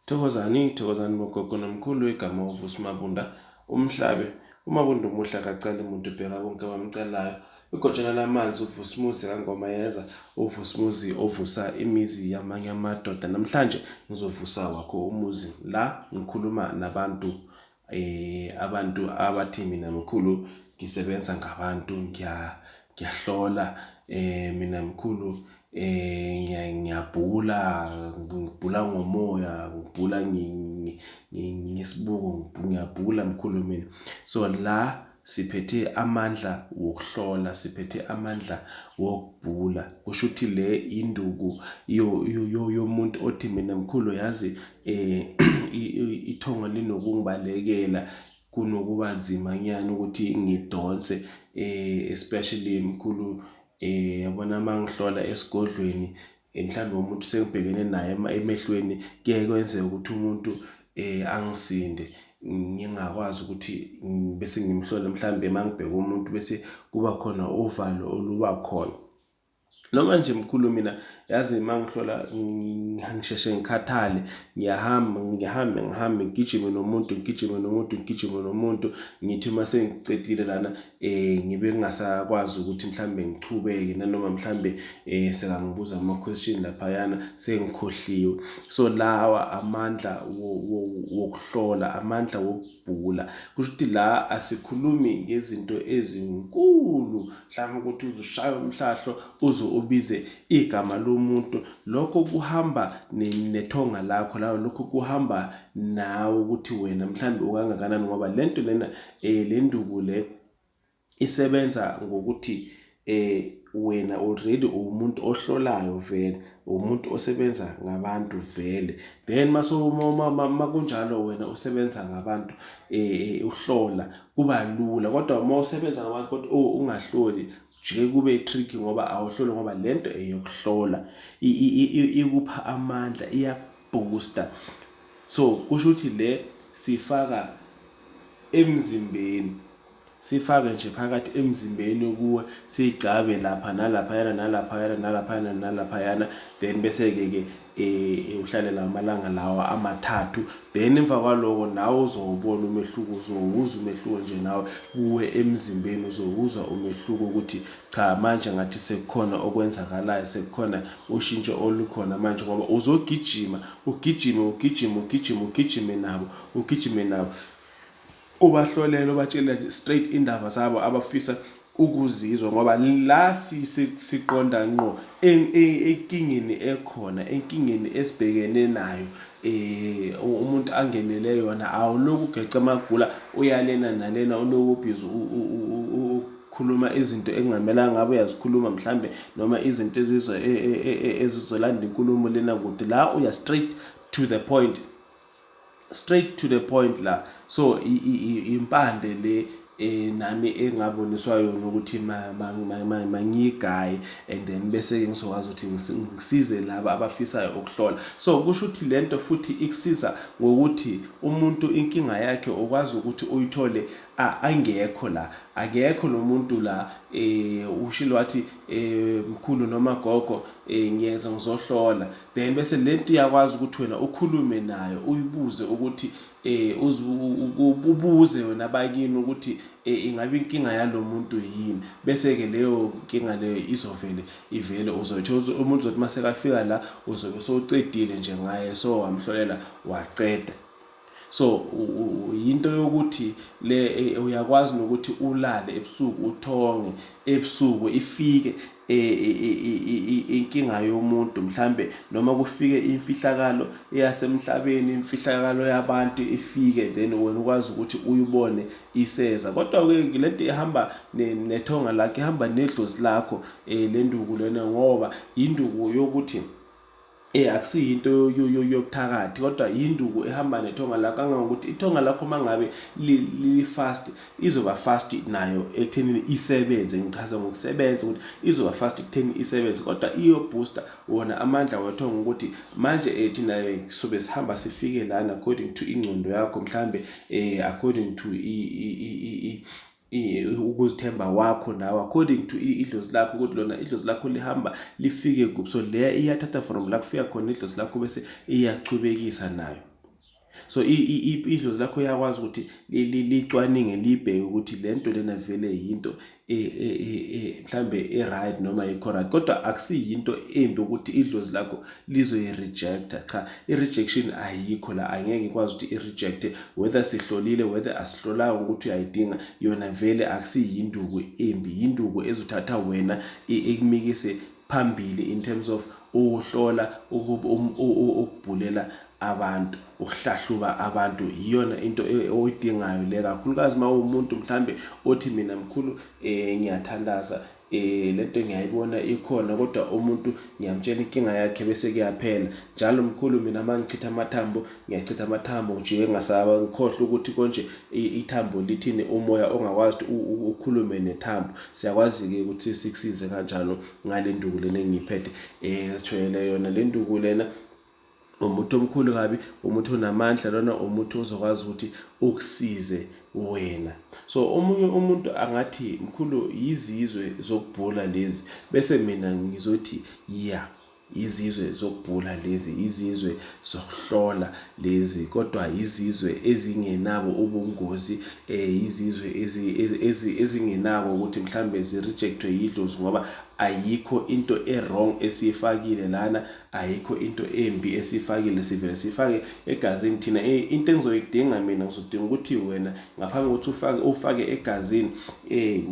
Thokozani mogogo nomkhulu igama uVusi Mabunda umhlabe. uMabunda umuhla kacala umuntu ubheka konke abamcalayo. Igojana lamanzi uVusumuzi kaNgoma yeza, uVusumuzi ovusa imizi yamanye amadoda. Namhlanje ngizovusa wakho umuzi. La ngikhuluma nabantu abantu abathi mina mkhulu ngisebenza ngabantu, ngiyahlola mina mkhulu ngiyabhula ngomoya, ngibhula ngesibuko, ngiyabhula mkhulu mina. So la siphethe amandla wokuhlola, siphethe amandla wokubhula. Kusho ukuthi le induku yomuntu othi mina mkhulu yazi ithonga linokungibalekela kunokuba nzima nyana ukuthi ngidonse, especially mkhulu yabona mangihlola esigodlweni mhlawumbe umuntu sengibhekene naye emehlweni, kuye kwenzeka ukuthi umuntu angisinde ngingakwazi ukuthi bese ngimhlola mhlawumbe mangibheka umuntu bese kuba khona uvalo oluba khona. Noma nje mkhulu mina yazi mangihlola ngisheshe ngikhathale, ngihambe ngigijime nomuntu ngithi mase ngicedile lana ngibe ngingasakwazi ukuthi mhlambe ngichubeke, nanoma mhlambe sekangibuza ama-question laphayana sengikhohliwe. So lawa amandla wokuhlola, amandla wokubhula. Kusho ukuthi la asikhulumi ngezinto ezinkulu, mhlawumbe ukuthi uzushaya umhlahlo uze ubize igama lomuntu. Lokho kuhamba nethonga lakho, lokho kuhamba nawe ukuthi wena mhlambe ukangakanani, ngoba lento lena le nduku le isebenza ngokuthi wena already umuntu ohlolayo vele, umuntu osebenza ngabantu vele. Then makunjalo wena usebenza ngabantu uhlola kuba lula, kodwa uma usebenza ngabantu kodwa ungahloli jike kube tricky ngoba awuhloli, ngoba lento eyokuhlola ikupha amandla, iyakubooster. So kusho ukuthi le sifaka emzimbeni, sifake nje phakathi emzimbeni kuwe, sigcabe lapha nalaphayana, then bese-ke uhlalela amalanga lawa amathathu. Then emva kwaloko nawe uzowubona umehluko, uzowuzwa umehluko nje nawe kuwe emzimbeni, uzowuzwa umehluko ukuthi cha manje ngathi sekukhona okwenzakalayo, sekukhona ushintsho olukhona manje, ngoba uzogijima ugijime nabo ubahlolela, ubatshela straight indaba zabo abafisa ukuzizwa, ngoba la siqonda ngqo enkingeni esibhekene nayo. Umuntu angenele yona awuloku ugeca amagula uyalena nalena, unokubhizi khuluma izinto engamelanga ngabe uyazikhuluma mhlambe, noma izinto ezizolanda inkulumo lena kude. La uya straight to the point la. So impande le nami engaboniswa yona ukuthi mangiyigaye, and then bese ngizokwazi ukuthi ngisize laba abafisayo ukuhlola. So kusho ukuthi lento futhi ikusiza ngokuthi umuntu inkinga yakhe ukwazi ukuthi uyithole akekho lo muntu la ushilo wathi mkhulu noma gogo ngiyeza ngizohlola, then bese lento iyakwazi ukuthi wena ukhulume nayo, uyibuze ukuthi ubuze wena bakini ukuthi ingabe inkinga yalomuntu yini. Bese-ke leyo nkinga leyo ivele uzothi umuntu uzothi masekafika la uzobe sowucedile nje ngaye, so wamhlolela waqeda. So into yokuthi le uyakwazi nokuthi ulale ebusuku, uthonge ebusuku, ifike inkinga yomuntu mhlambe, noma kufike imfihlakalo yasemhlabeni, imfihlakalo yabantu ifike, then wena ukwazi ukuthi uyibone iseza. Kodwa-ke lento ihamba nethonga lakho, ihamba nedlozi lakho le nduku lena, ngoba induku yokuthi akusiyinto yobuthakathi, kodwa induku ehamba nethonga lakho. Kangangokuthi ithonga lakho mangabe li-fast, izoba fast nayo ekuthenini isebenze. Ngichaza ngokusebenza ukuthi izoba fast ekuthenini isebenze, kodwa iyo-booster wona amandla wethonga ukuthi manje thina sobe sihamba sifike lana according to ingcondo yakho, mhlambe according to ukuzithemba wakho nawe, according to idlozi lakho, ukuthi lona idlozi lakho lihamba lifike kuphi. So le iyathatha from la kufika khona idlozi lakho bese iyachubekisa nayo. So idlozi lakho uyakwazi ukuthi licwaninge libheke ukuthi lento lena vele yinto mhlambe right noma correct, kodwa akusiyinto embi ukuthi idlozi lakho lizoyi-rejecta. Cha, i-rejection ayikho la, angeke ikwazi ukuthi i-rejecte whether sihlolile whether asihlolanga ukuthi uyayidinga, yona vele akusiyinduku embi, yinduku ezothatha wena ikumikise phambili in terms of ukuhlola, ukubhulela abantu, ukuhlahluba abantu. Iyona into oyidingayo le, kakhulukazi uma uwumuntu mhlambe othi mina mkhulu ngiyathandaza lento ngiyayibona ikhona, kodwa umuntu ngiyamtshela inkinga yakhe bese kuyaphela. Njalo mkhulu mina mangichitha amathambo ngiyachitha amathambo nje ngasaba, ngikhohle ukuthi konje ithambo lithini, umoya ongakwazi ukuthi ukhulume nethambo. Siyakwazi-ke ukuthi sikusize kanjalo ngale nduku lena engiyiphethe. Sithwele yona le nduku lena, umuthi omkhulu kabi, umuthi onamandla lona, umuthi ozokwazi ukuthi ukusize wena. So omunye umuntu angathi mkhulu izizwe zokubhula lezi, bese mina ngizothi izizwe zokubhula lezi, izizwe zokuhlola lezi, kodwa izizwe ezingenabo ubungozi, izizwe ezingenabo ukuthi mhlambe zirejectwe yidlozi, ngoba ayikho into wrong esiyifakile lana, ayikho into embi esiyifakile, sivele sifake egazini thina. Into engizoyidinga mina, ngizodinga ukuthi wena ngaphambi kokuthi ufake egazini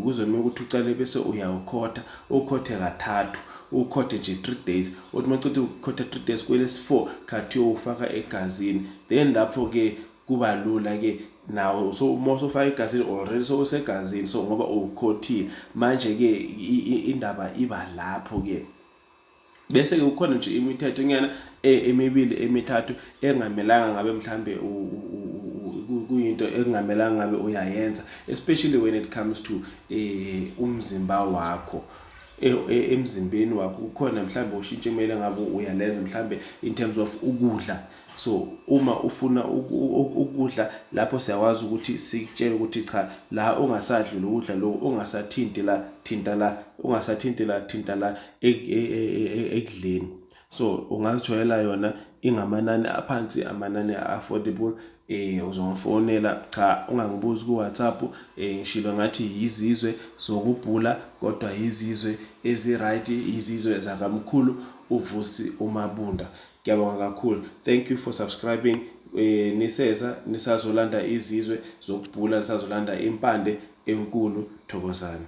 kuzomela ukuthi ucale bese uyawukhotha, ukhothe kathathu, ukhothe nje 3 days. Uthi maqeda ukukhotha 3 days kwelesi-4 khathi uyofaka egazini, then lapho ke kuba lula ke nawo. So uma usufaka egazini already so usegazini, so ngoba ukhothile manje ke indaba iba lapho ke. Bese ke ukhona nje imithetho nyana emibili emithathu engamelanga ngabe mhlambe kuyinto engamelanga ngabe uyayenza, especially when it comes to umzimba wakho. Emzimbeni wakho kukhona mhlambe ushintshe kumele ngabe uyalenza mhlambe in terms of ukudla. So uma ufuna ukudla, lapho siyakwazi ukuthi sikutshele ukuthi cha, la ungasadli lokudla lokho, ungasathinti la, thinta la, ungasathinti la, thinta la ekudleni. So ungazitholela yona ingamanani aphansi, amanani affordable. Uzongifonela, cha ungangibuzi ku WhatsApp, ngishilo ngathi izizwe zokubhula, kodwa izizwe ezi-right, izizwe zakamkhulu uVusi uMabunda. Ngiyabonga kakhulu. Thank you for subscribing. Nisazolanda izizwe zokubhula, nisazolanda impande enkulu. Thokozani.